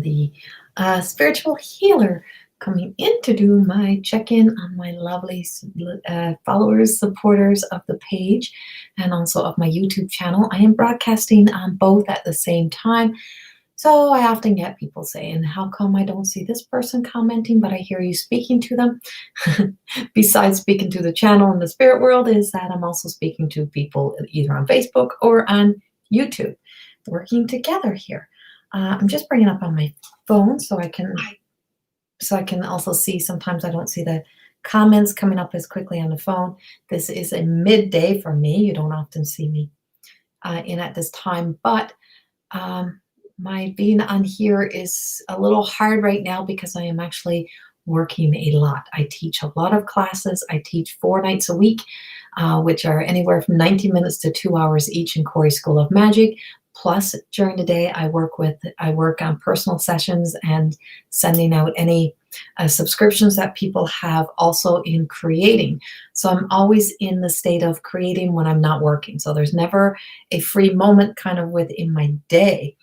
am the spiritual healer coming in to do my check-in on my lovely followers, supporters of the page, and also of my YouTube channel. I am broadcasting on both at the same time. So I often get people saying, how come I don't see this person commenting, but I hear you speaking to them? Besides speaking to the channel in the spirit world, is that I'm also speaking to people either on Facebook or on YouTube, working together here. I'm just bringing up on my phone so I can also see. Sometimes I don't see the comments coming up as quickly on the phone. This is a midday for me. You don't often see me in at this time, but my being on here is a little hard right now because I am actually working a lot. I teach a lot of classes. I teach 4 nights a week, which are anywhere from 90 minutes to 2 hours each in Corey School of Magic. Plus, during the day, I work on personal sessions and sending out any subscriptions that people have, also in creating. So I'm always in the state of creating when I'm not working. So there's never a free moment kind of within my day.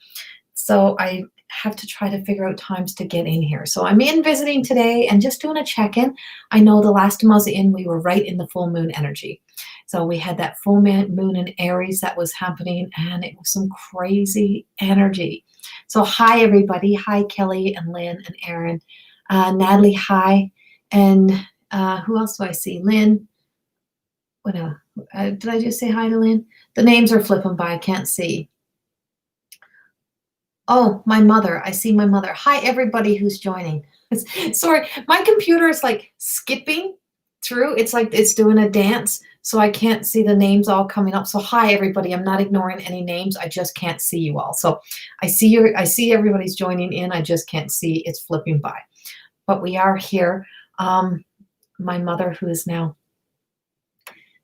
So I have to try to figure out times to get in here. So I'm in visiting today and just doing a check-in. I know the last time I was in, we were right in the full moon energy. So we had that full moon in Aries that was happening, and it was some crazy energy. So hi, everybody. Hi, Kelly and Lynn and Aaron. Natalie, hi. And who else do I see? Lynn. What did I just say hi to Lynn? The names are flipping by. I can't see. Oh, my mother. I see my mother. Hi, everybody who's joining. Sorry, my computer is like skipping through. It's like it's doing a dance, so I can't see the names all coming up. So hi, everybody. I'm not ignoring any names. I just can't see you all. So I see everybody's joining in. I just can't see. It's flipping by. But we are here. My mother, who is now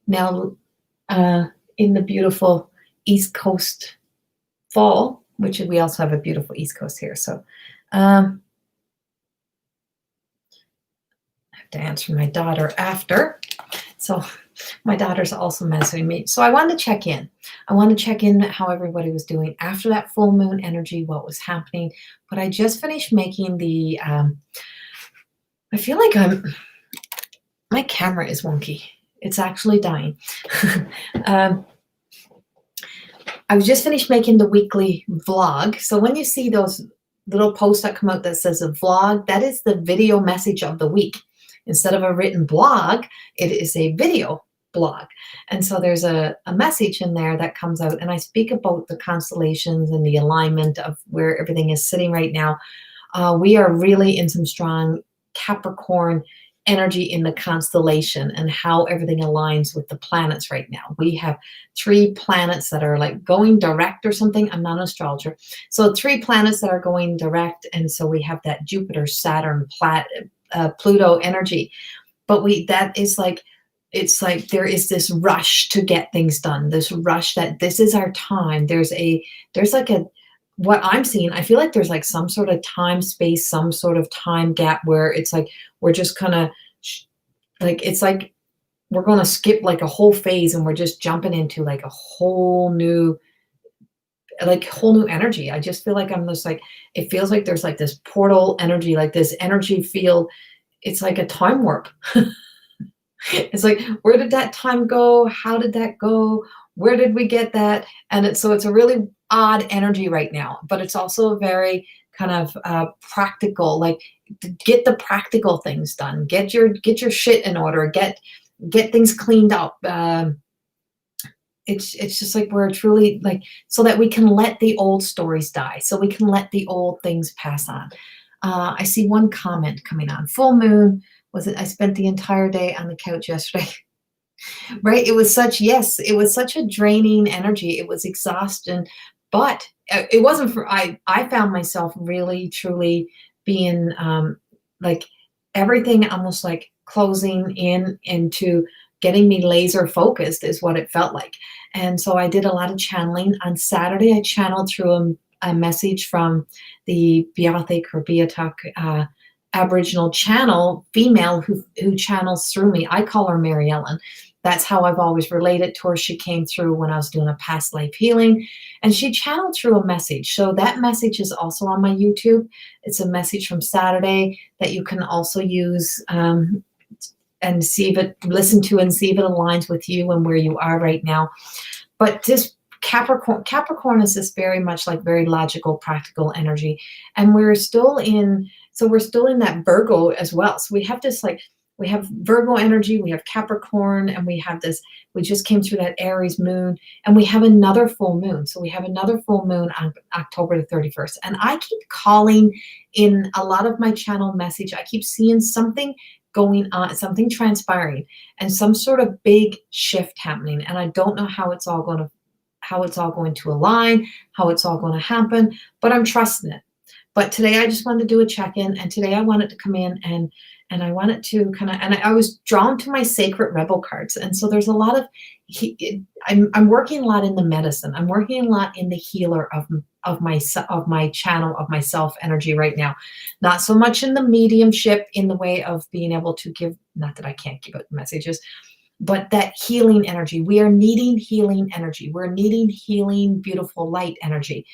in the beautiful East Coast fall, which we also have a beautiful East Coast here. So I have to answer my daughter after. So my daughter's also messaging me. So I wanted to check in. I wanted to check in how everybody was doing after that full moon energy, what was happening. But I just finished making the, I feel like my camera is wonky. It's actually dying. I was just finished making the weekly vlog. So when you see those little posts that come out that says a vlog, that is the video message of the week. Instead of a written blog, it is a video blog. And so there's a message in there that comes out, and I speak about the constellations and the alignment of where everything is sitting right now. We are really in some strong Capricorn energy in the constellation and how everything aligns with the planets right now. We have 3 planets that are like going direct or something. I'm not an astrologer. So 3 planets that are going direct. And so we have that Jupiter, Saturn, Pluto energy. But that is like, it's like there is this rush to get things done, this rush that this is our time. There's like what I'm seeing, I feel like there's like some sort of time space, some sort of time gap where it's like we're just kind of like, it's like we're going to skip like a whole phase and we're just jumping into like a whole new energy. I just feel like I'm just like, it feels like there's like this portal energy, like this energy field. It's like a time warp. It's like, where did that time go? How did that go? Where did we get that? And it's a really odd energy right now, but it's also very kind of practical, like get the practical things done, get your shit in order, get things cleaned up. It's just like we're truly like, so that we can let the old stories die, so we can let the old things pass on. I see one comment coming on. Full moon, was it? I spent the entire day on the couch yesterday. Right? It was such a draining energy. It was exhausting, but it wasn't for, I found myself really, truly being like everything almost like closing in into getting me laser focused is what it felt like. And so I did a lot of channeling. On Saturday, I channeled through a message from the Beathic or Beatuk Aboriginal channel female who channels through me. I call her Mary Ellen. That's how I've always related to her. She came through when I was doing a past life healing, and she channeled through a message. So that message is also on my YouTube. It's a message from Saturday that you can also use and see if it, listen to and see if it aligns with you and where you are right now. But this Capricorn is this very much like very logical, practical energy. And we're still in, so we're still in that Virgo as well. So we have this like, we have Virgo energy, we have Capricorn, and we have this, we just came through that Aries moon, and we have another full moon. So we have another full moon on October the 31st. And I keep calling in a lot of my channel message, I keep seeing something going on, something transpiring, and some sort of big shift happening. And I don't know how it's all going to align, how it's all going to happen, but I'm trusting it. But today I just wanted to do a check-in, and today I wanted to come in and I wanted to kind of, and I was drawn to my sacred rebel cards. And so there's a lot of, I'm working a lot in the medicine. I'm working a lot in the healer of my channel, of myself energy right now. Not so much in the mediumship in the way of being able to give, not that I can't give out messages, but that healing energy. We are needing healing energy. We're needing healing, beautiful light energy.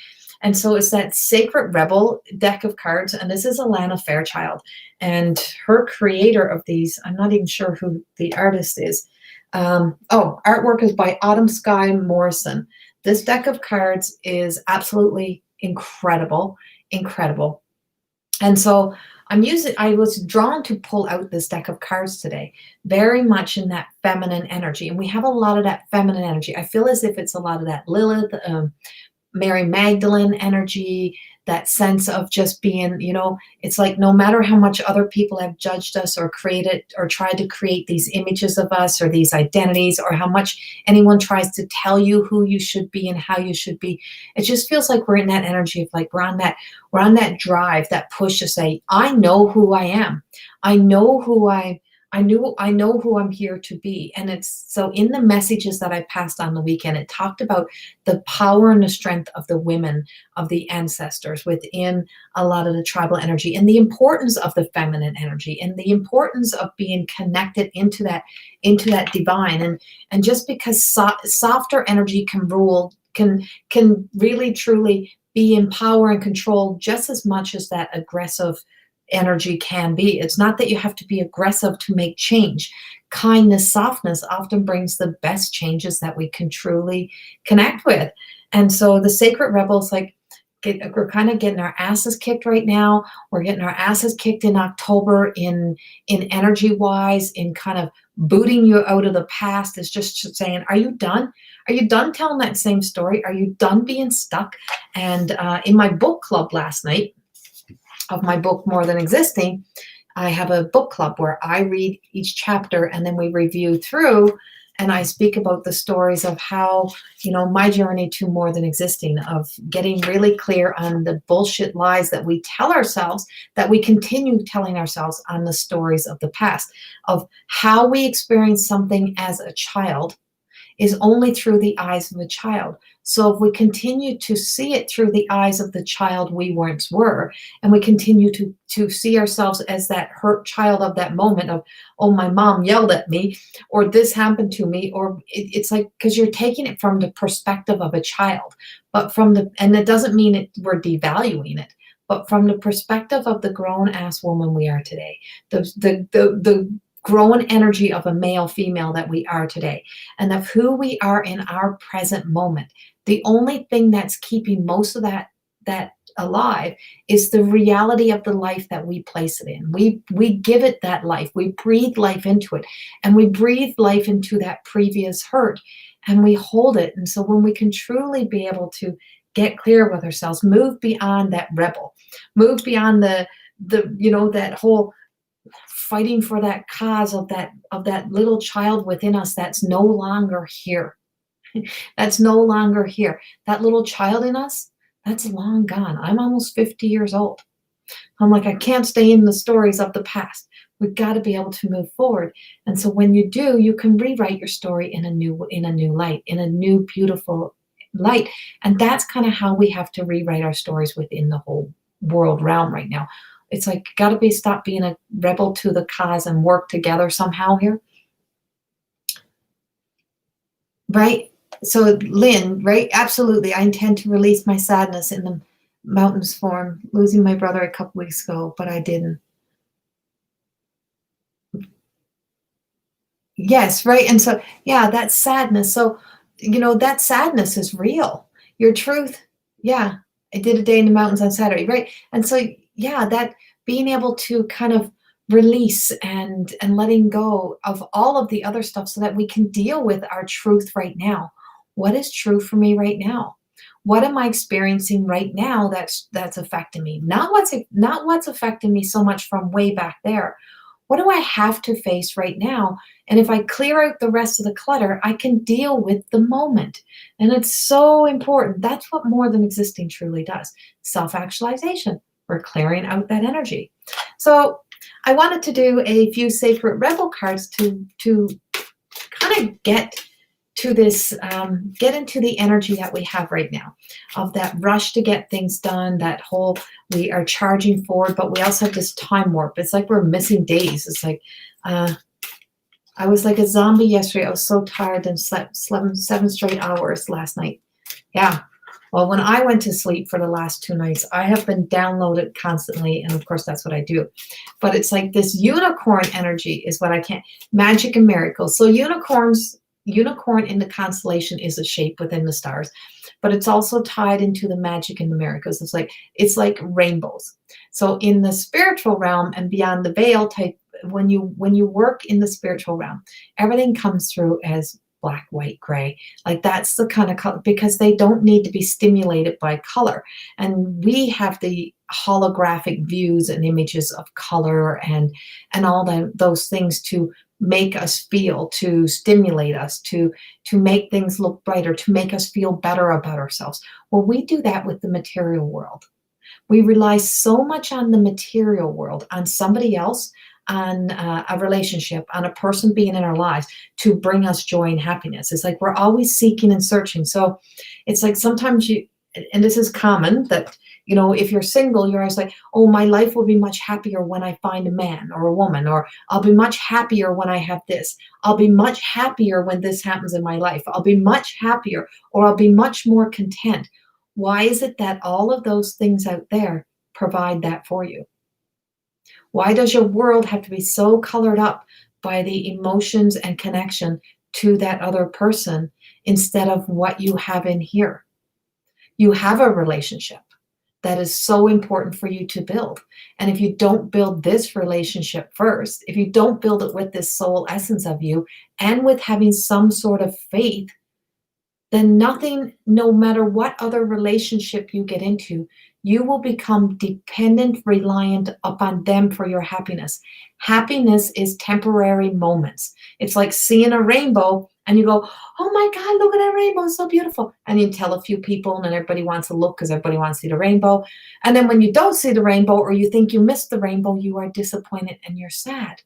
And so it's that Sacred Rebel deck of cards. And this is Alana Fairchild. And her creator of these, I'm not even sure who the artist is. Artwork is by Autumn Sky Morrison. This deck of cards is absolutely incredible, incredible. And so I was drawn to pull out this deck of cards today, very much in that feminine energy. And we have a lot of that feminine energy. I feel as if it's a lot of that Lilith, Mary Magdalene energy, that sense of just being, it's like no matter how much other people have judged us or created or tried to create these images of us or these identities, or how much anyone tries to tell you who you should be and how you should be, it just feels like we're in that energy of like we're on that drive, that push to say, I know who I am. I know who I know who I'm here to be. And it's so in the messages that I passed on the weekend, it talked about the power and the strength of the women, of the ancestors within a lot of the tribal energy, and the importance of the feminine energy, and the importance of being connected into that divine. And just because softer energy can rule, can really truly be in power and control just as much as that aggressive energy can be. It's not that you have to be aggressive to make change. Kindness, softness often brings the best changes that we can truly connect with. And so the Sacred Rebels, like, we're kind of getting our asses kicked right now. We're getting our asses kicked in October in energy wise, in kind of booting you out of the past. It's just saying, are you done? Are you done telling that same story? Are you done being stuck? And in my book club last night, of my book, More Than Existing, I have a book club where I read each chapter and then we review through, and I speak about the stories of how, my journey to more than existing, of getting really clear on the bullshit lies that we tell ourselves, that we continue telling ourselves on the stories of the past, of how we experience something as a child is only through the eyes of a child. So if we continue to see it through the eyes of the child we once were, and we continue to see ourselves as that hurt child of that moment of, oh, my mom yelled at me, or this happened to me, or it's like, because you're taking it from the perspective of a child, but and it doesn't mean we're devaluing it, but from the perspective of the grown-ass woman we are today, the grown energy of a male, female that we are today, and of who we are in our present moment. The only thing that's keeping most of that alive is the reality of the life that we place it in. We give it that life. We breathe life into it, and we breathe life into that previous hurt, and we hold it. And so when we can truly be able to get clear with ourselves, move beyond that rebel, move beyond the that whole fighting for that cause of that little child within us that's no longer here. That's no longer here. That little child in us, that's long gone. I'm almost 50 years old. I'm like, I can't stay in the stories of the past. We've got to be able to move forward. And so when you do, you can rewrite your story in a new light, in a new beautiful light. And that's kind of how we have to rewrite our stories within the whole world realm right now. It's like, got to stop being a rebel to the cause and work together somehow here. right? So Lynn, right? Absolutely. I intend to release my sadness in the mountains form, losing my brother a couple weeks ago, but I didn't. Yes, right. And so, yeah, that sadness. So, that sadness is real. Your truth, yeah. I did a day in the mountains on Saturday, right? And so, yeah, that being able to kind of release and letting go of all of the other stuff so that we can deal with our truth right now. What is true for me right now? What am I experiencing right now that's affecting me? Not what's affecting me so much from way back there. What do I have to face right now? And if I clear out the rest of the clutter, I can deal with the moment. And it's so important. That's what more than existing truly does. Self-actualization. We're clearing out that energy. So I wanted to do a few sacred rebel cards to kind of get into the energy that we have right now of that rush to get things done, that whole we are charging forward, but we also have this time warp. It's like we're missing days. It's like I was like a zombie yesterday. I was so tired and slept 7 straight hours last night. Yeah. Well, when I went to sleep for the last 2 nights, I have been downloaded constantly. And of course, that's what I do. But it's like this unicorn energy is what I can't, magic and miracles. So unicorn in the constellation is a shape within the stars, but it's also tied into the magic and the miracles. It's like rainbows. So in the spiritual realm and beyond the veil type, when you work in the spiritual realm, everything comes through as black, white, gray. Like that's the kind of color because they don't need to be stimulated by color. And we have the holographic views and images of color and all those things to make us feel, to stimulate us, to make things look brighter, to make us feel better about ourselves. Well, we do that with the material world. We rely so much on the material world, on somebody else, on a relationship, on a person being in our lives to bring us joy and happiness. It's like we're always seeking and searching. So it's like sometimes and this is common that, if you're single, you're always like, oh, my life will be much happier when I find a man or a woman, or I'll be much happier when I have this. I'll be much happier when this happens in my life. I'll be much happier, or I'll be much more content. Why is it that all of those things out there provide that for you? Why does your world have to be so colored up by the emotions and connection to that other person instead of what you have in here? You have a relationship that is so important for you to build. And if you don't build this relationship first, if you don't build it with this soul essence of you and with having some sort of faith, then nothing, no matter what other relationship you get into, you will become dependent, reliant upon them for your happiness. Happiness is temporary moments. It's like seeing a rainbow and you go, oh my God, look at that rainbow, it's so beautiful. And you tell a few people and then everybody wants to look because everybody wants to see the rainbow. And then when you don't see the rainbow or you think you missed the rainbow, you are disappointed and you're sad.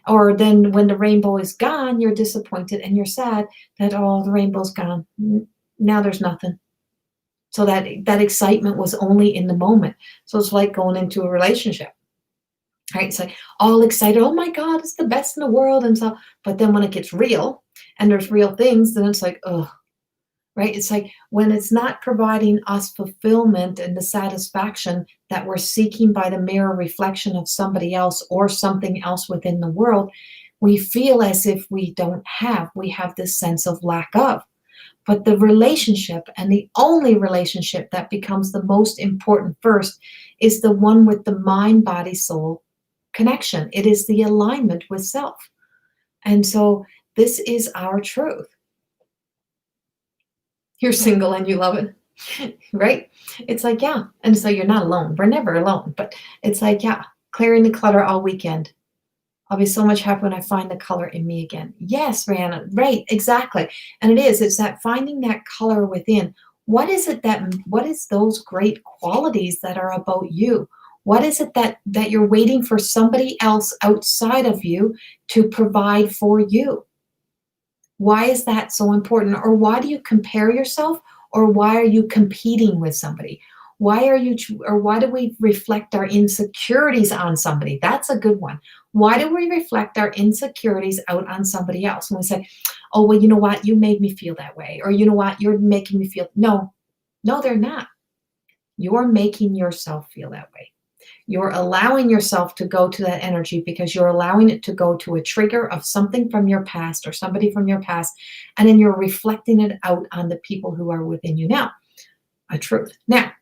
Or then when the rainbow is gone, you're disappointed and you're sad that, oh, the rainbow's gone. Now there's nothing. So that excitement was only in the moment. So it's like going into a relationship, right? It's like all excited. Oh my God, it's the best in the world. And so, but then when it gets real and there's real things, then it's like, oh, right? It's like when it's not providing us fulfillment and the satisfaction that we're seeking by the mirror reflection of somebody else or something else within the world, we feel as if we have this sense of lack of. But the relationship, and the only relationship that becomes the most important first, is the one with the mind, body, soul connection. It is the alignment with self. And so this is our truth. You're single and you love it, right? It's like, yeah. And so you're not alone. We're never alone. But it's like, yeah, clearing the clutter all weekend. I'll be so much happier when I find the color in me again. Yes, Rihanna, right, exactly. And it's that finding that color within. What is those great qualities that are about you? What is it that you're waiting for somebody else outside of you to provide for you? Why is that so important? Or why do you compare yourself? Or why are you competing with somebody? Why do we reflect our insecurities on somebody? That's a good one. Why do we reflect our insecurities out on somebody else? When we say, oh, well, you know what? You made me feel that way. Or you know what? You're making me feel. No, no, they're not. You're making yourself feel that way. You're allowing yourself to go to that energy because you're allowing it to go to a trigger of something from your past or somebody from your past. And then you're reflecting it out on the people who are within you now. A truth. Now,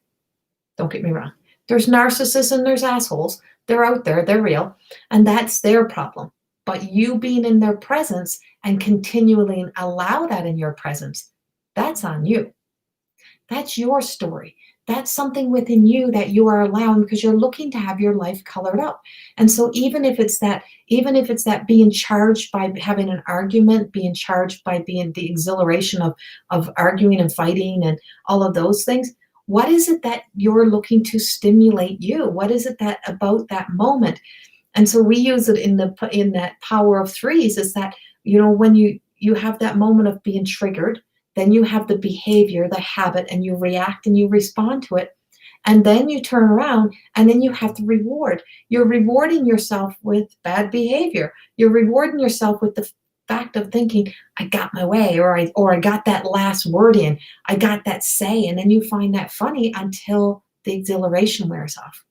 don't get me wrong. There's narcissists and there's assholes. They're out there, they're real, and that's their problem. But you being in their presence and continually allow that in your presence, that's on you. That's your story. That's something within you that you are allowing because you're looking to have your life colored up. And so even if it's that being charged by having an argument, being charged by being the exhilaration of arguing and fighting and all of those things, what is it that you're looking to stimulate you? What is it that about that moment? And so we use it in that power of threes is that, when you have that moment of being triggered, then you have the behavior, the habit, and you react and you respond to it. And then you turn around and then you have the reward. You're rewarding yourself with bad behavior. You're rewarding yourself with the fact of thinking, I got my way, or I got that last word in, I got that say, and then you find that funny until the exhilaration wears off.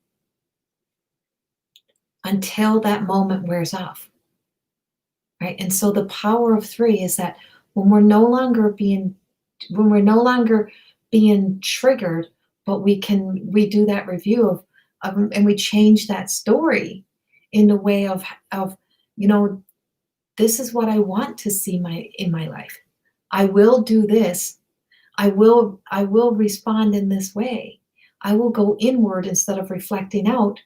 Until that moment wears off. Right? And so the power of three is that when we're no longer being triggered, but we do that review of and we change that story in the way of this is what I want to see in my life. I will do this. I will respond in this way. I will go inward instead of reflecting out.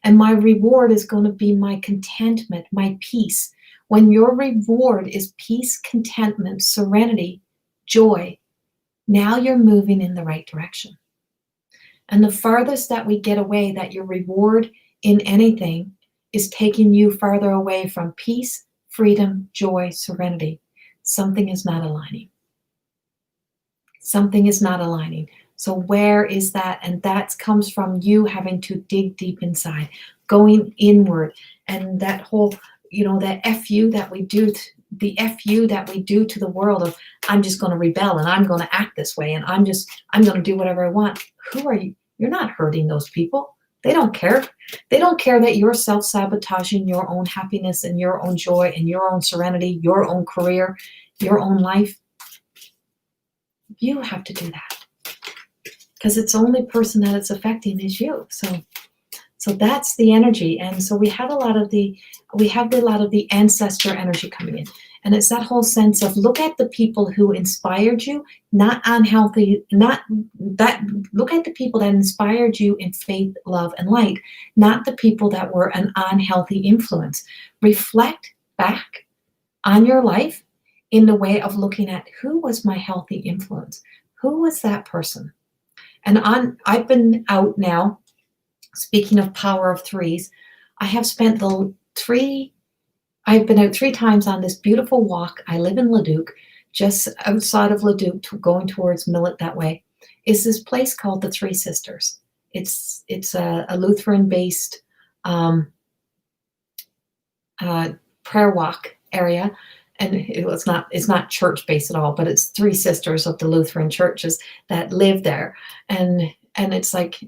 And my reward is going to be my contentment, my peace. When your reward is peace, contentment, serenity, joy, now you're moving in the right direction. And the farthest that we get away, that your reward in anything is taking you farther away from peace, freedom, joy, serenity, something is not aligning. Something is not aligning. So where is that? And that comes from you having to dig deep inside, going inward, and that whole, that FU that we do, the FU that we do to the world of, I'm just going to rebel and I'm going to act this way and I'm going to do whatever I want. Who are you? You're not hurting those people. They don't care. They don't care that you're self-sabotaging your own happiness and your own joy and your own serenity, your own career, your own life. You have to do that because it's the only person that it's affecting is you. So that's the energy. And so we have a lot of the ancestor energy coming in. And it's that whole sense of look at the people who inspired you, look at the people that inspired you in faith, love, and light, not the people that were an unhealthy influence. Reflect back on your life in the way of looking at who was my healthy influence? Who was that person? And I've been out now, speaking of power of threes, I've been out 3 times on this beautiful walk. I live in Leduc, just outside of Leduc, going towards Millet that way, is this place called the Three Sisters. It's a Lutheran-based prayer walk area. And it's not church-based at all, but it's 3 sisters of the Lutheran churches that live there. And it's like,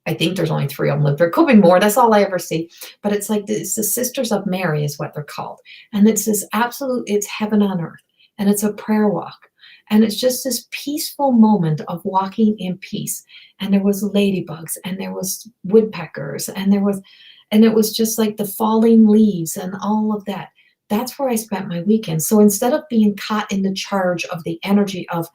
I think there's only 3 of them live there. Could be more. That's all I ever see. But it's like it's the Sisters of Mary is what they're called. And it's this it's heaven on earth. And it's a prayer walk. And it's just this peaceful moment of walking in peace. And there was ladybugs and there was woodpeckers and it was just like the falling leaves and all of that. That's where I spent my weekend. So instead of being caught in the charge of the energy of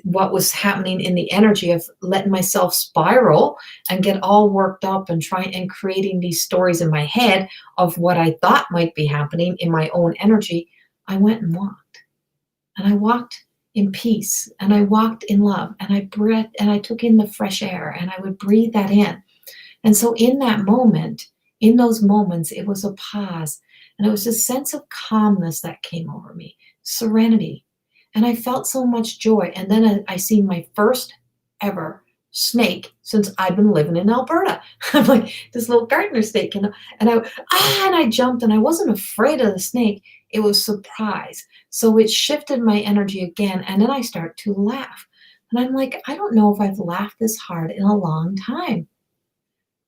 what was happening in the energy of letting myself spiral and get all worked up and creating these stories in my head of what I thought might be happening in my own energy, I went and walked. And I walked in peace and I walked in love and I took in the fresh air and I would breathe that in. And so in those moments, it was a pause. And it was a sense of calmness that came over me, serenity. And I felt so much joy. And then I seen my first ever snake since I've been living in Alberta. I'm like this little gardener snake, and I jumped, and I wasn't afraid of the snake. It was surprise. So it shifted my energy again, and then I start to laugh. And I'm like, I don't know if I've laughed this hard in a long time.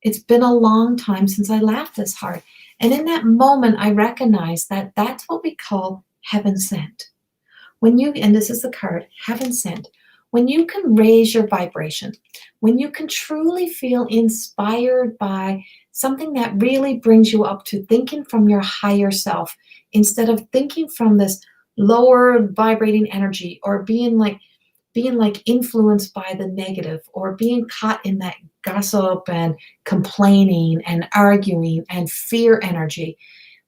It's been a long time since I laughed this hard. And in that moment, I recognized that that's what we call heaven sent. When you, and this is the card, heaven sent, when you can raise your vibration, when you can truly feel inspired by something that really brings you up to thinking from your higher self instead of thinking from this lower vibrating energy, or being like influenced by the negative, or being caught in that gossip and complaining and arguing and fear energy.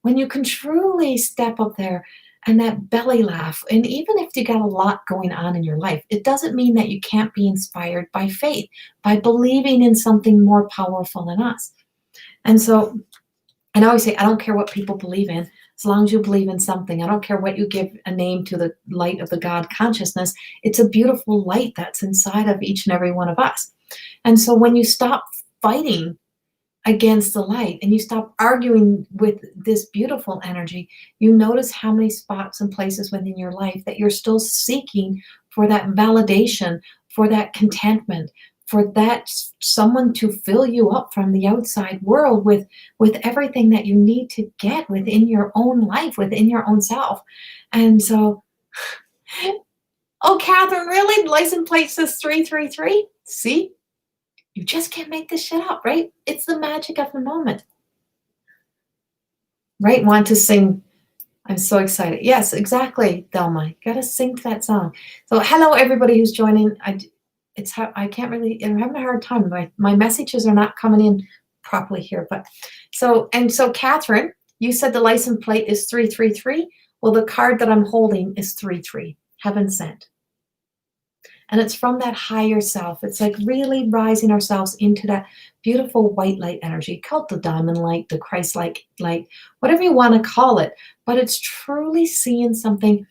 When you can truly step up there and that belly laugh, and even if you got a lot going on in your life, it doesn't mean that you can't be inspired by faith, by believing in something more powerful than us. And so, and I always say, I don't care what people believe in, as long as you believe in something. I don't care what you give a name to the light of the God consciousness. It's a beautiful light that's inside of each and every one of us. And so when you stop fighting against the light and you stop arguing with this beautiful energy, you notice how many spots and places within your life that you're still seeking for that validation, for that contentment, for that someone to fill you up from the outside world with everything that you need to get within your own life, within your own self. And so, oh, Catherine, really? License plate says 333? See? You just can't make this shit up, right? It's the magic of the moment. Right? Want to sing. I'm so excited. Yes, exactly, Delma. Got to sing to that song. So hello, everybody who's joining. I can't really, I'm having a hard time. My messages are not coming in properly here. But so Catherine, you said the license plate is 333. Well, the card that I'm holding is 33, heaven sent. And it's from that higher self. It's like really rising ourselves into that beautiful white light energy, called the diamond light, the Christ-like light, whatever you want to call it. But it's truly seeing something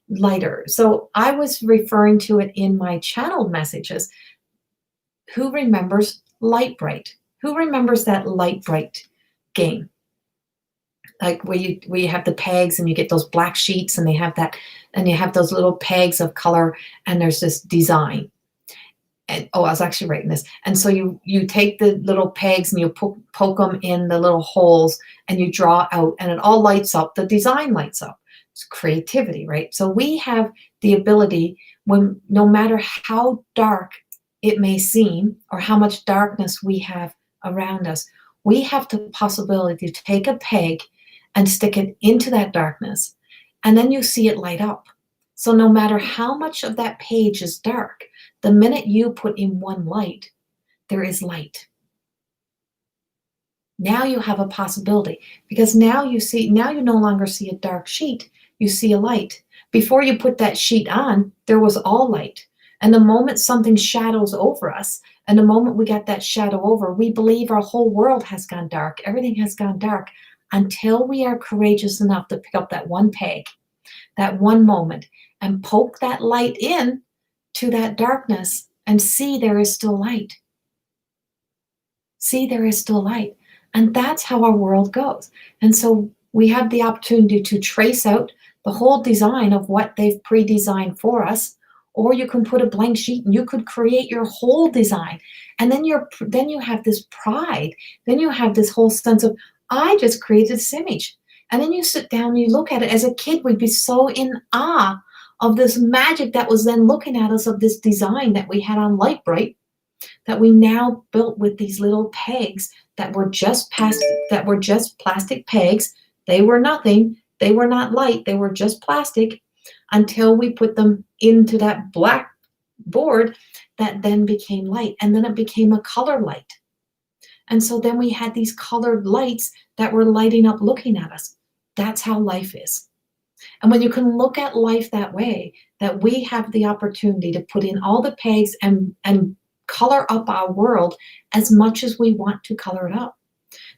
lighter. So I was referring to it in my channeled messages. Who remembers Light Bright? Who remembers that Light Bright game? Like where you have the pegs and you get those black sheets, and they have that, and you have those little pegs of color, and there's this design. And I was actually writing this. And so you take the little pegs and you poke them in the little holes, and you draw out, and it all lights up. The design lights up. It's creativity, right? So we have the ability, when no matter how dark it may seem, or how much darkness we have around us, we have the possibility to take a peg and stick it into that darkness, and then you see it light up. So no matter how much of that page is dark, the minute you put in one light, there is light. Now you have a possibility, because now you no longer see a dark sheet, you see a light. Before you put that sheet on, there was all light. And the moment something shadows over us, and the moment we got that shadow over, we believe our whole world has gone dark. Everything has gone dark, until we are courageous enough to pick up that one peg, that one moment, and poke that light in to that darkness and see there is still light. See, there is still light. And that's how our world goes. And so we have the opportunity to trace out the whole design of what they've pre-designed for us, or you can put a blank sheet and you could create your whole design. And then you have this pride. Then you have this whole sense of, I just created this image. And then you sit down and you look at it. As a kid, we'd be so in awe of this magic that was then looking at us, of this design that we had on Light Bright, that we now built with these little pegs that were just plastic pegs. They were nothing. They were not light. They were just plastic, until we put them into that black board that then became light. And then it became a color light. And so then we had these colored lights that were lighting up looking at us. That's how life is. And when you can look at life that way, that we have the opportunity to put in all the pegs and color up our world as much as we want to color it up,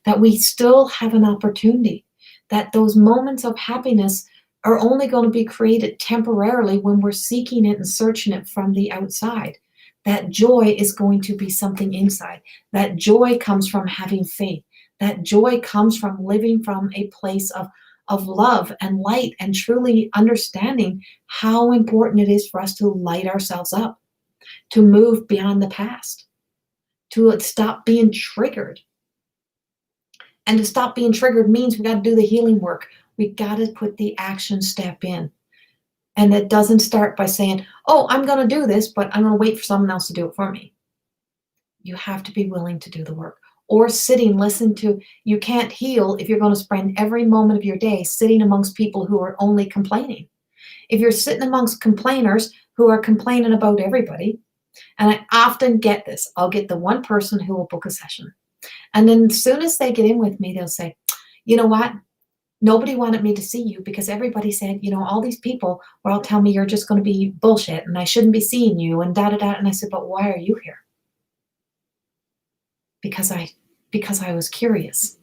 that we still have an opportunity, that those moments of happiness are only going to be created temporarily when we're seeking it and searching it from the outside. That joy is going to be something inside. That joy comes from having faith. That joy comes from living from a place of love and light and truly understanding how important it is for us to light ourselves up, to move beyond the past, to stop being triggered. And to stop being triggered means we got to do the healing work. We got to put the action step in. And it doesn't start by saying, oh, I'm going to do this, but I'm going to wait for someone else to do it for me. You have to be willing to do the work. Or sitting, listen to, you can't heal if you're going to spend every moment of your day sitting amongst people who are only complaining. If you're sitting amongst complainers who are complaining about everybody, and I often get this, I'll get the one person who will book a session. And then as soon as they get in with me, they'll say, you know what? Nobody wanted me to see you because everybody said, you know, all these people were all telling me you're just going to be bullshit and I shouldn't be seeing you and da-da-da. And I said, but why are you here? Because I was curious.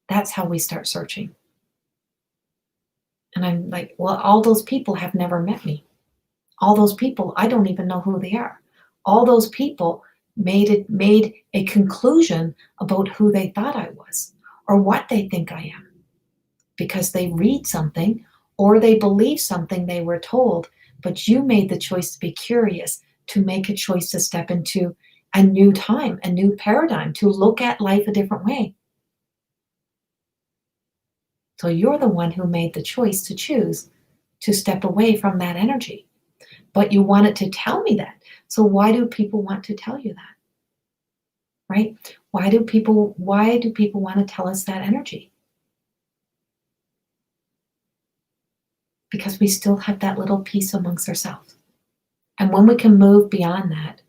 That's how we start searching. And I'm like, well, all those people have never met me. All those people, I don't even know who they are. All those people made a conclusion about who they thought I was or what they think I am because they read something or they believe something they were told, but you made the choice to be curious, to make a choice to step into a new time, a new paradigm, to look at life a different way. So you're the one who made the choice to choose to step away from that energy. But you wanted to tell me that. So why do people want to tell you that? Right? Why do people want to tell us that energy? Because we still have that little piece amongst ourselves. And when we can move beyond that,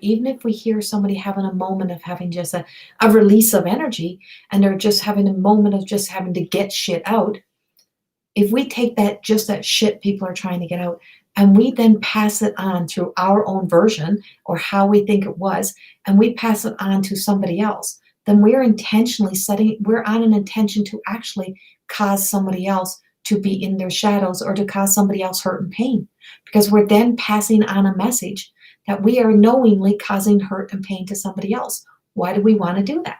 even if we hear somebody having a moment of having just a release of energy and they're just having a moment of just having to get shit out, if we take that shit people are trying to get out and we then pass it on through our own version or how we think it was, and we pass it on to somebody else, then we're on an intention to actually cause somebody else to be in their shadows or to cause somebody else hurt and pain, because we're then passing on a message that we are knowingly causing hurt and pain to somebody else. Why do we want to do that?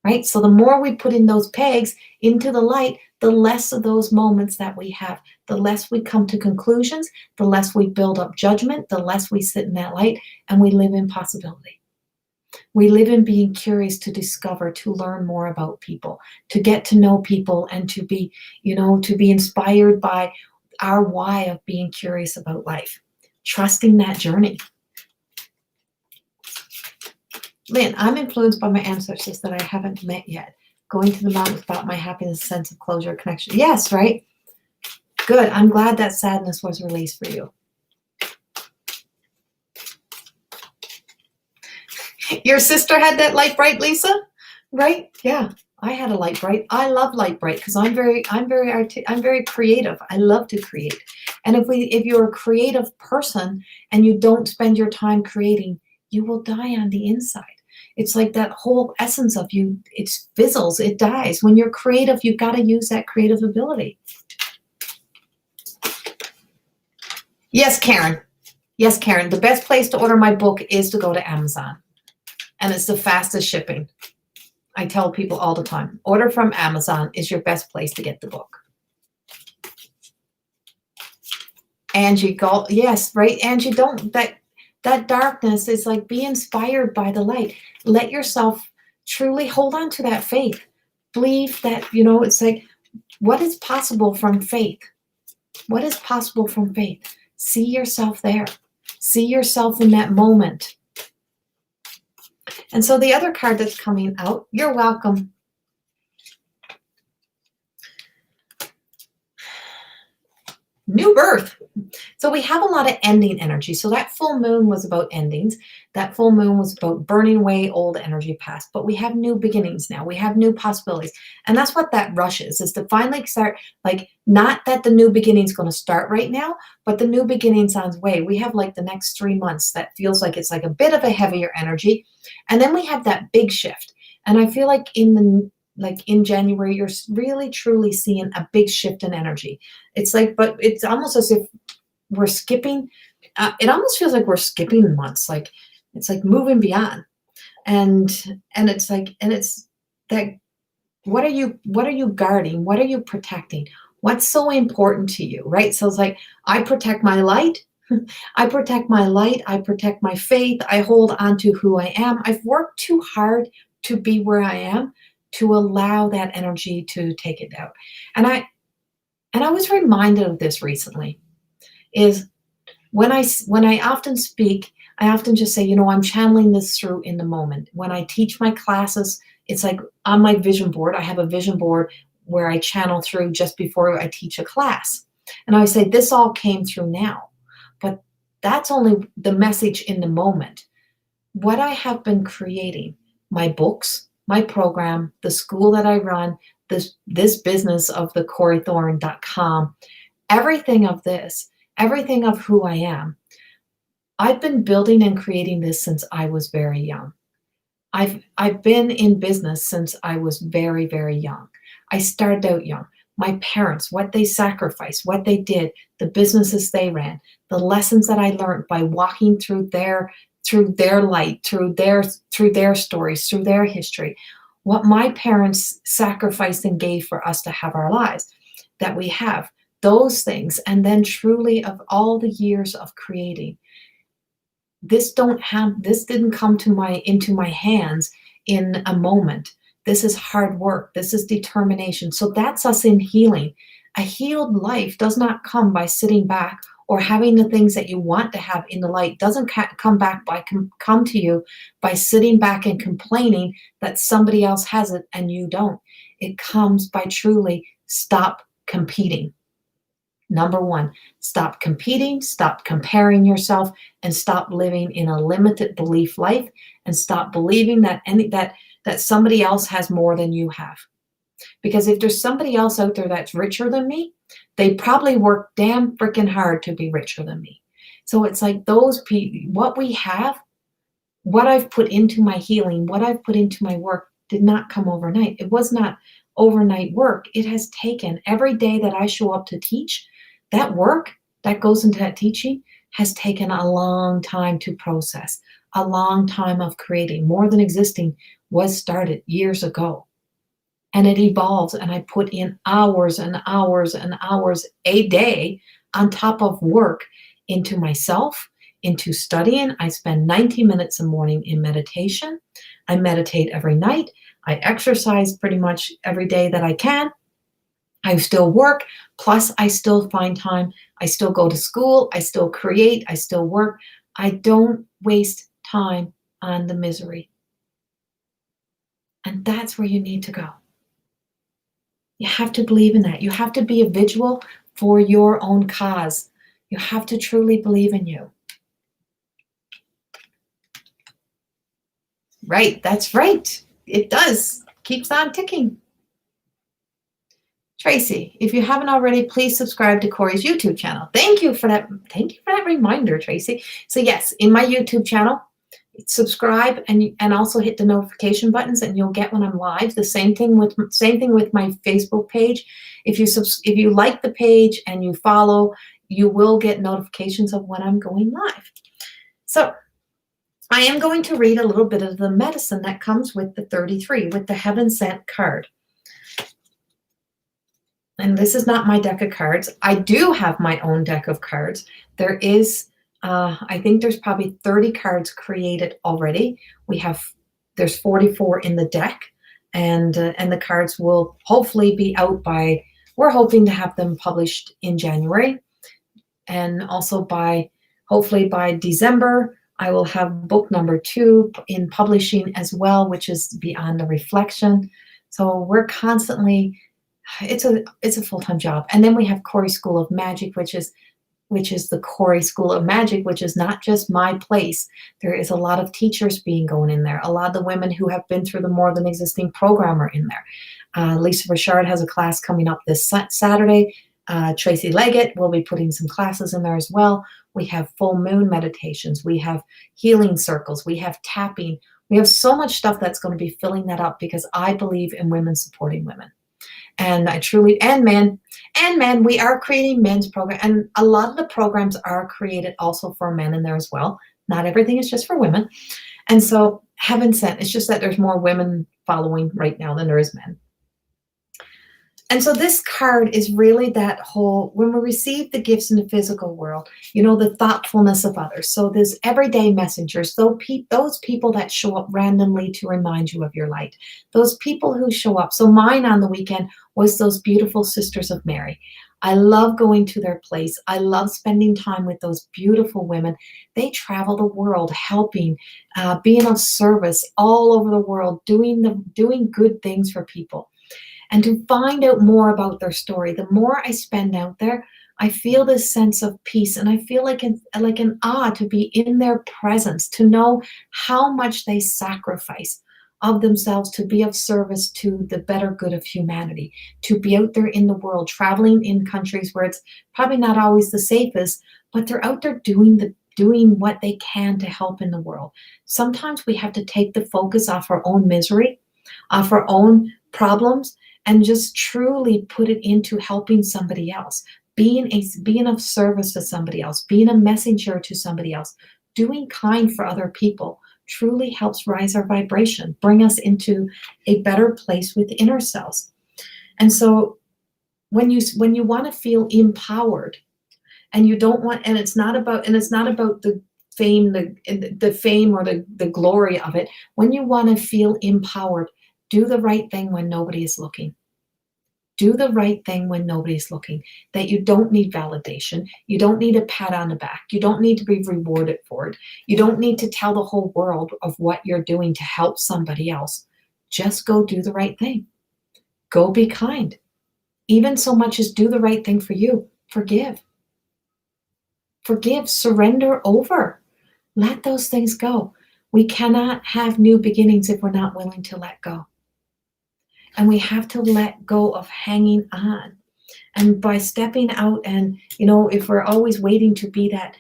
Right? So the more we put in those pegs into the light, the less of those moments that we have, the less we come to conclusions, the less we build up judgment, the less we sit in that light, and we live in possibility. We live in being curious to discover, to learn more about people, to get to know people, and to be inspired by our why of being curious about life, trusting that journey. Lynn, I'm influenced by my ancestors that I haven't met yet. Going to the mountains brought my happiness, sense of closure, connection. Yes, right? Good. I'm glad that sadness was released for you. Your sister had that light bright, Lisa? Right? Yeah. I had a light bright. I love light bright because I'm very creative. I love to create. And if you're a creative person and you don't spend your time creating, you will die on the inside. It's like that whole essence of you, it fizzles, it dies. When you're creative, you've got to use that creative ability. Yes, Karen. Yes, Karen. The best place to order my book is to go to Amazon. And it's the fastest shipping. I tell people all the time, order from Amazon is your best place to get the book. Angie, go, yes, right? Angie, that darkness is like, be inspired by the light. Let yourself truly hold on to that faith. Believe that, it's like, what is possible from faith? What is possible from faith? See yourself there. See yourself in that moment. And so the other card that's coming out, you're welcome. New birth. So we have a lot of ending energy. So that full moon was about endings. That full moon was about burning away old energy past. But we have new beginnings now. We have new possibilities. And that's what that rush is to finally start, like, not that the new beginning is going to start right now, but the new beginning's on its way. We have like the next 3 months that feels like it's like a bit of a heavier energy. And then we have that big shift. And I feel like in January, you're really, truly seeing a big shift in energy. It's like, but it's almost as if we're skipping it almost feels like we're skipping months. Like it's like moving beyond, and it's that. What are you guarding? What are you protecting? What's so important to you, right? So it's like I protect my light. I protect my light. I protect my faith. I hold on to who I am. I've worked too hard to be where I am to allow that energy to take it out. And I was reminded of this recently is when I often speak, I often just say, I'm channeling this through in the moment. When I teach my classes, it's like on my vision board, I have a vision board where I channel through just before I teach a class. And I say, this all came through now, but that's only the message in the moment. What I have been creating, my books, my program, the school that I run, this business of the CoreyThorne.com, everything of this, everything of who I am, I've been building and creating this since I was very young. I've been in business since I was very, very young. I started out young. My parents, what they sacrificed, what they did, the businesses they ran, the lessons that I learned by walking through their light, through their stories, through their history, what my parents sacrificed and gave for us to have our lives that we have, those things, and then truly of all the years of creating. This didn't come into my hands in a moment. This is hard work. This is determination. So that's us in healing. A healed life does not come by sitting back or having the things that you want to have in the light. Doesn't come to you by sitting back and complaining that somebody else has it and you don't. It comes by truly stop competing. Number one, stop competing, stop comparing yourself, and stop living in a limited belief life, and stop believing that that somebody else has more than you have. Because if there's somebody else out there that's richer than me, they probably work damn freaking hard to be richer than me. So it's like those people, what we have, what I've put into my healing, what I've put into my work did not come overnight. It was not overnight work. It has taken every day that I show up to teach. That work that goes into that teaching has taken a long time to process, a long time of creating. More Than Existing was started years ago. And it evolves, and I put in hours and hours and hours a day on top of work into myself, into studying. I spend 90 minutes a morning in meditation. I meditate every night. I exercise pretty much every day that I can. I still work, plus I still find time. I still go to school. I still create. I still work. I don't waste time on the misery. And that's where you need to go. You have to believe in that. You have to be a vigil for your own cause. You have to truly believe in you. Right, that's right. It does. Keeps on ticking. Tracy, if you haven't already, please subscribe to Corey's YouTube channel. Thank you for that. Thank you for that reminder, Tracy. So yes, in my YouTube channel, subscribe and also hit the notification buttons, and you'll get when I'm live. The same thing with my Facebook page. If you like the page and you follow, you will get notifications of when I'm going live. So I am going to read a little bit of the medicine that comes with the 33, with the Heaven Sent card. And this is not my deck of cards. I do have my own deck of cards. There is, I think there's probably 30 cards created already. There's 44 in the deck, and the cards will hopefully be out we're hoping to have them published in January. And also hopefully by December, I will have book number 2 in publishing as well, which is Beyond the Reflection. So we're constantly, it's a full-time job. And then we have Corey School of Magic, which is the Corey School of Magic, which is not just my place. There is a lot of teachers going in there. A lot of the women who have been through the More Than Existing program are in there. Lisa Richard has a class coming up this Saturday. Tracy Leggett will be putting some classes in there as well. We have full moon meditations. We have healing circles. We have tapping. We have so much stuff that's going to be filling that up, because I believe in women supporting women. And I truly, and men, we are creating men's program. And a lot of the programs are created also for men in there as well. Not everything is just for women. And so heaven sent, it's just that there's more women following right now than there is men. And so this card is really that whole, when we receive the gifts in the physical world, you know, the thoughtfulness of others. So there's everyday messengers, those people that show up randomly to remind you of your light, those people who show up. So mine on the weekend was those beautiful Sisters of Mary. I love going to their place. I love spending time with those beautiful women. They travel the world helping, being of service all over the world, doing good things for people. And to find out more about their story, the more I spend out there, I feel this sense of peace, and I feel like an awe to be in their presence, to know how much they sacrifice of themselves to be of service to the better good of humanity, to be out there in the world, traveling in countries where it's probably not always the safest, but they're out there doing what they can to help in the world. Sometimes we have to take the focus off our own misery, off our own problems, and just truly put it into helping somebody else, being of service to somebody else, being a messenger to somebody else, doing kind for other people truly helps rise our vibration, bring us into a better place within ourselves. And so when you want to feel empowered, and you don't want, and it's not about the fame, the fame or the glory of it. When you want to feel empowered, do the right thing when nobody is looking. Do the right thing when nobody's looking. That you don't need validation. You don't need a pat on the back. You don't need to be rewarded for it. You don't need to tell the whole world of what you're doing to help somebody else. Just go do the right thing. Go be kind. Even so much as do the right thing for you. Forgive. Forgive. Surrender over. Let those things go. We cannot have new beginnings if we're not willing to let go. And we have to let go of hanging on. And by stepping out, and if we're always waiting to be that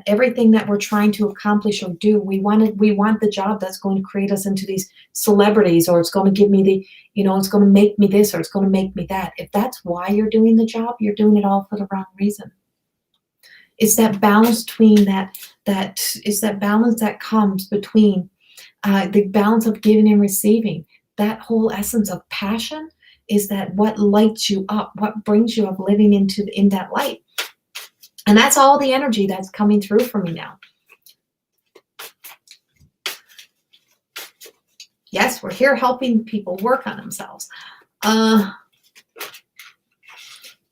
everything that we're trying to accomplish or do, we want the job that's going to create us into these celebrities, or it's going to give me the, it's going to make me this, or it's going to make me that. If that's why you're doing the job, you're doing it all for the wrong reason. It's that balance between it's that balance that comes between the balance of giving and receiving. That whole essence of passion is that what lights you up, what brings you up, living in that light. And that's all the energy that's coming through for me now. Yes, we're here helping people work on themselves.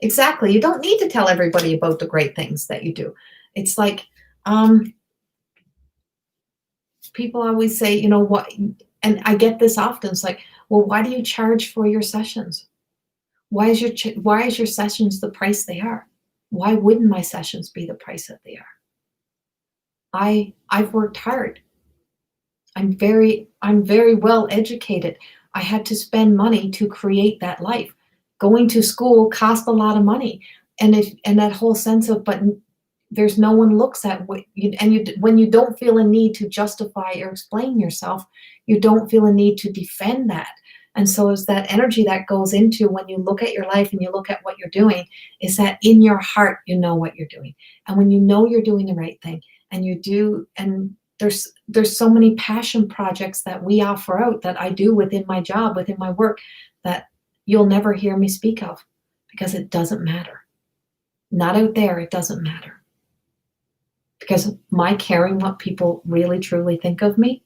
Exactly. You don't need to tell everybody about the great things that you do. It's like, people always say, what, and I get this often. It's like, well, why do you charge for your sessions? Why is your sessions the price they are? Why wouldn't my sessions be the price that they are? I've worked hard. I'm very well educated. I had to spend money to create that life. Going to school cost a lot of money, and that whole sense of, but there's no one looks at what you, when you don't feel a need to justify or explain yourself, you don't feel a need to defend that. And so is that energy that goes into when you look at your life and you look at what you're doing, is that in your heart, you know what you're doing. And when you know you're doing the right thing, and you do, and there's so many passion projects that we offer out, that I do within my job, within my work, that you'll never hear me speak of, because it doesn't matter. Not out there, it doesn't matter. Because my caring what people really truly think of me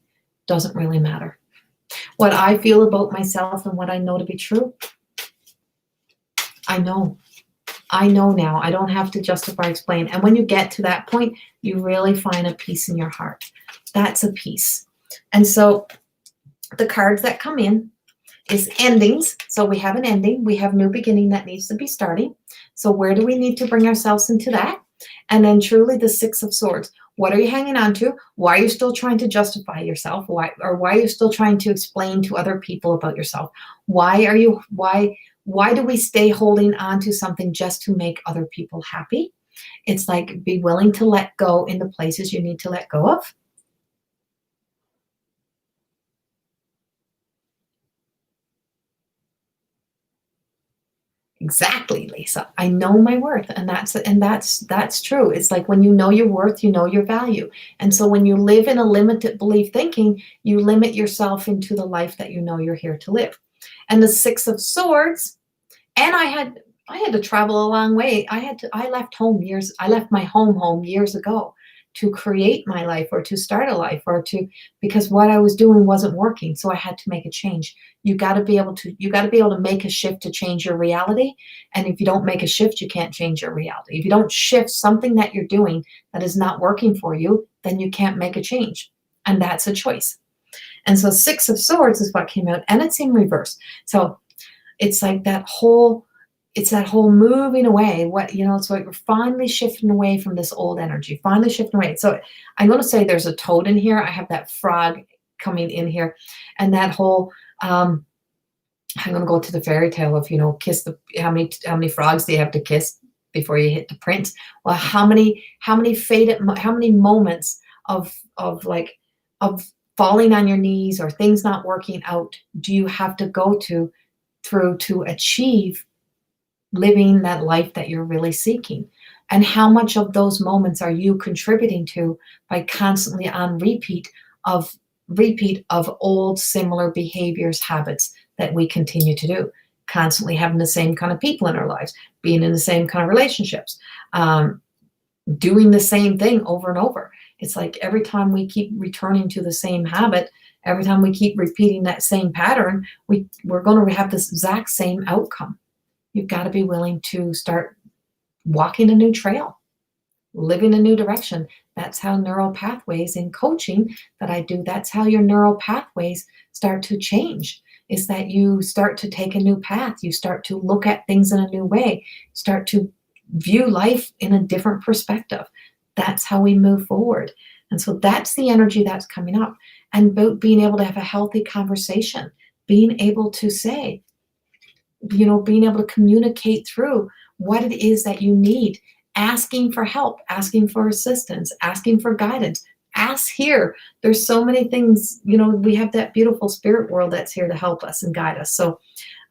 doesn't really matter. What I feel about myself and what I know to be true, I know now. I don't have to justify, explain. And when you get to that point, you really find a peace in your heart. That's a peace. And so the cards that come in is endings. So we have an ending. We have new beginning that needs to be starting. So where do we need to bring ourselves into that? And then truly the Six of Swords. What are you hanging on to? Why are you still trying to justify yourself? Why are you still trying to explain to other people about yourself? Why do we stay holding on to something just to make other people happy? It's like, be willing to let go in the places you need to let go of. Exactly, Lisa. I know my worth, and that's true. It's like when you know your worth, you know your value. And so when you live in a limited belief thinking, you limit yourself into the life that you know you're here to live. And the Six of Swords, and I had to travel a long way. I left home years. I left my home years ago to create my life or to start a life or to because what I was doing wasn't working. So I had to make a change. You got to be able to make a shift to change your reality. And if you don't make a shift, you can't change your reality. If you don't shift something that you're doing that is not working for you, then you can't make a change. And that's a choice. And so Six of Swords is what came out, and it's in reverse. So it's like that whole moving away. It's like we're finally shifting away from this old energy, finally shifting away. So I'm going to say there's a toad in here. I have that frog coming in here, and that whole, I'm going to go to the fairy tale of, kiss how many frogs do you have to kiss before you hit the prince? Well, how many moments of falling on your knees or things not working out do you have to go through to achieve living that life that you're really seeking? And how much of those moments are you contributing to by constantly on repeat of old similar behaviors, habits that we continue to do, constantly having the same kind of people in our lives, being in the same kind of relationships, doing the same thing over and over. It's like every time we keep returning to the same habit, every time we keep repeating that same pattern, we're going to have this exact same outcome. You've got to be willing to start walking a new trail, living a new direction. That's how neural pathways in coaching that I do, that's how your neural pathways start to change, is that you start to take a new path. You start to look at things in a new way, start to view life in a different perspective. That's how we move forward. And so that's the energy that's coming up. And being able to have a healthy conversation, being able to say, being able to communicate through what it is that you need, asking for help, asking for assistance, asking for guidance. Ask here. There's so many things, we have that beautiful spirit world that's here to help us and guide us. So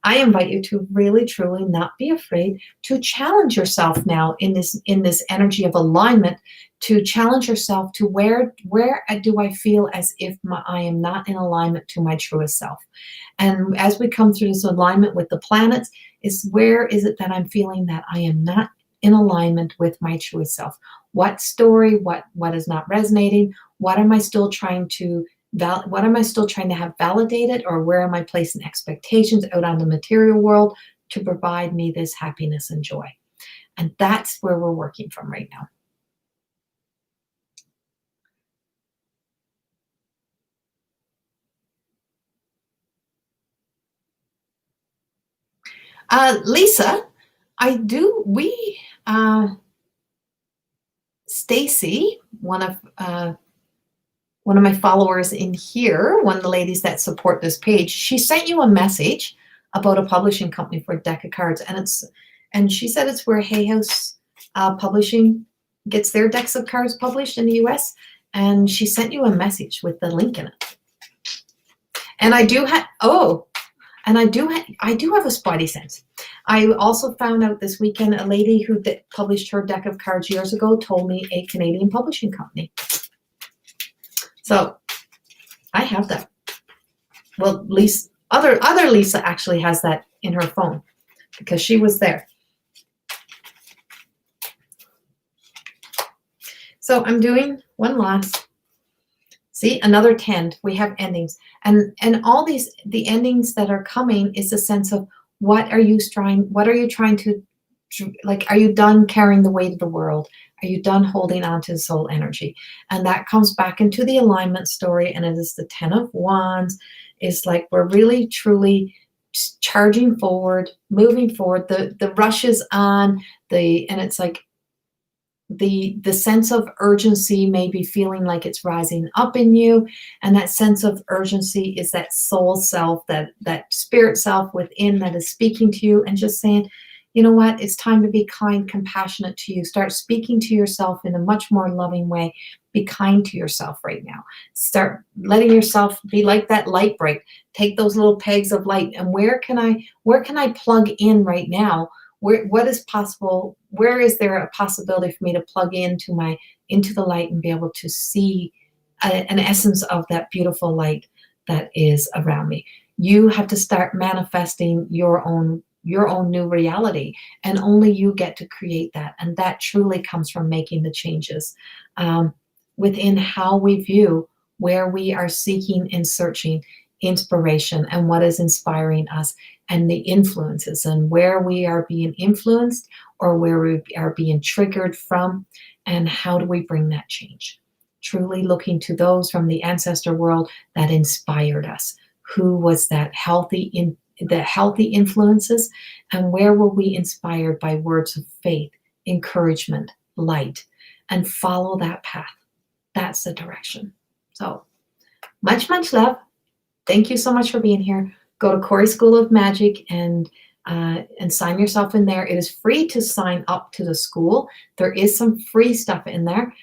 I invite you to really, truly not be afraid to challenge yourself now in this energy of alignment, to challenge yourself to where do I feel as if I am not in alignment to my truest self. And as we come through this alignment with the planets, is where is it that I'm feeling that I am not in alignment with my truest self? What story, what is not resonating? What am I still trying to have validated, or where am I placing expectations out on the material world to provide me this happiness and joy? And that's where we're working from right now. Lisa, Stacy, one of my followers in here, one of the ladies that support this page, she sent you a message about a publishing company for a deck of cards, and she said it's where Hay House Publishing gets their decks of cards published in the US, and she sent you a message with the link in it. And I do have a spidey sense. I also found out this weekend a lady who published her deck of cards years ago told me a Canadian publishing company. So I have that. Well, Lisa, other Lisa actually has that in her phone because she was there. So I'm doing one last. See, another 10. We have endings. And all the endings that are coming is a sense of what are you trying to, like, are you done carrying the weight of the world? Are you done holding on to soul energy? And that comes back into the alignment story, and it is the 10 of Wands. It's like we're really, truly charging forward, moving forward. The rush is on, and it's like the sense of urgency may be feeling like it's rising up in you, and that sense of urgency is that soul self, that spirit self within that is speaking to you and just saying, you know what, it's time to be kind, compassionate to you. Start speaking to yourself in a much more loving way. Be kind to yourself right now. Start letting yourself be like that light bright. Take those little pegs of light, and where can I plug in right now what is possible? Where is there a possibility for me to plug into the light and be able to see an essence of that beautiful light that is around me? You have to start manifesting your own new reality, and only you get to create that. And that truly comes from making the changes within how we view where we are seeking and searching inspiration and what is inspiring us, and the influences, and where we are being influenced or where we are being triggered from, and how do we bring that change. Truly looking to those from the ancestor world that inspired us. Who was that the healthy influences, and where were we inspired by words of faith, encouragement, light, and follow that path. That's the direction. So much, much love. Thank you so much for being here. Go to Corey School of Magic and sign yourself in there. It is free to sign up to the school. There is some free stuff in there.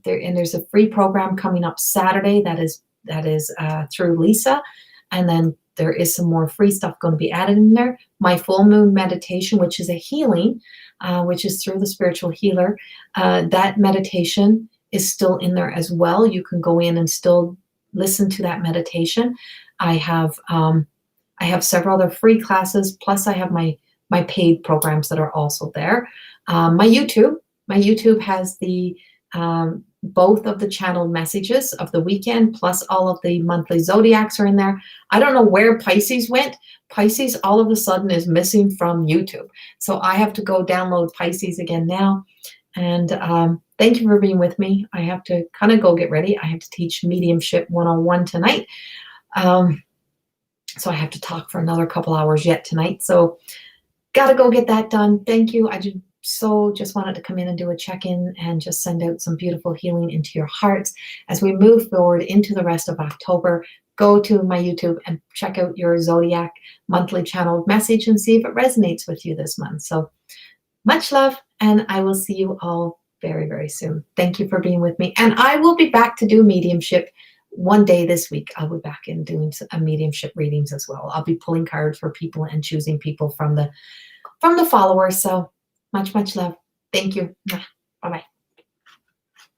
There's a free program coming up Saturday that is through Lisa, and then there is some more free stuff going to be added in there. My full moon meditation, which is a healing, which is through the spiritual healer. That meditation is still in there as well. You can go in and still listen to that meditation. I have several other free classes, plus I have my paid programs that are also there. My YouTube has the both of the channeled messages of the weekend, plus all of the monthly zodiacs are in there. I don't know where Pisces went. Pisces all of a sudden is missing from YouTube. So I have to go download Pisces again now. And thank you for being with me. I have to kind of go get ready. I have to teach Mediumship 101 tonight. So I have to talk for another couple hours yet tonight. So got to go get that done. Thank you. I just wanted to come in and do a check-in and just send out some beautiful healing into your hearts as we move forward into the rest of October. Go to my YouTube and check out your zodiac monthly channeled message and see if it resonates with you this month. So much love, and I will see you all very, very soon. Thank you for being with me. And I will be back to do mediumship one day this week. I'll be back in doing mediumship readings as well. I'll be pulling cards for people and choosing people from the followers. So much, much love. Thank you. Bye-bye.